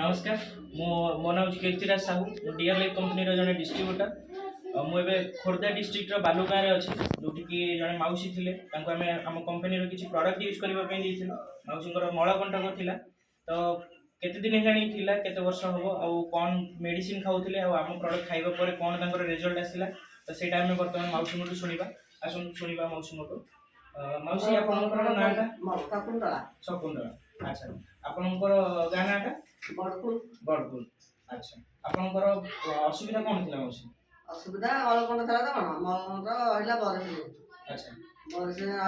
नमस्कार मो नाम Kirtiraj Sahu dear life company जड़े डिस्ट्रीब्यूटर मुझे खोर्धा डिस्ट्रिक्टर बालुगाँ अच्छी जो कि जड़े मौसी थे आम कंपनी किसी प्रडक्ट यूज करने मौसी मलकंटक था तो केते दिन है केते वर्ष हम आउ कौन मेडिसिन खाऊले आम प्रडक्ट खाइबा पर कौन रिजल्ट आसला तो से टाइम बर्तमान मौसी शुणा आसन शुणा मौसी मौसी आपंकर शकुंतला अच्छा आपंकर गाँ नाटा बड़पुर बड़पुर अच्छा आपंकर असुविधा कौन थी मौसी असुविधा अलकंड था तो कौन मल रहा बरस अच्छा बरस रहा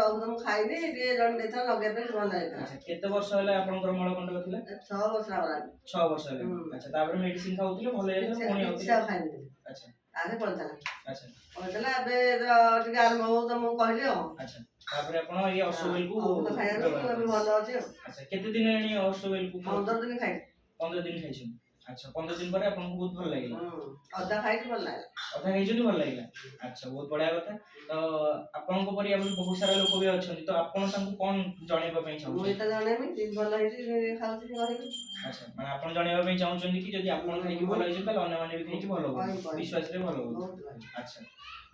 औषध खाइनी जन देता लगे भल अच्छा केते वर्ष है आपंकर मलकंटक थिला 6 वर्ष होला 6 वर्ष है अच्छा तापर मेडिसिन खाउथिले भल जायला पुणी अच्छा खाइनी अच्छा आगे पड़ता अच्छा पड़ता एबे टिके आरंभ हो तो मु कहली हो अच्छा तापर आपण ये ऑसोवेल को तो खाया भल अछि अच्छा केते दिन एनी ऑसोवेल को 15 दिन खाइ 15 दिन खाइछन अच्छा 15 दिन पर आपन बहुत भल लागिला अदा खाइ भल लागला अधा खाइछन भल लागिला अच्छा बहुत बढ़िया कथा तो आपन को परि अपन बहुत सारा लोक भी अछन तो आपन संग कोन जणेबा पई चाहू मुई त जाने मी भल हिची खाउची घरे अच्छा माने आपन जणेबा पई चाहू कि जदि आपन खाइ कि भल हिची त अन्य माने भी खाइ कि भल हो विश्वास रे भल हो अच्छा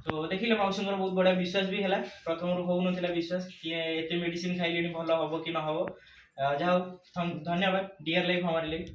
तो देखिले मौसम बहुत बड़ा विश्वास भी है प्रथम हो ना विश्वास कि एत मेडिसिन खाइले भल हम कि न हम जहाँ धन्यवाद डियर लाइफ हमारे लिए।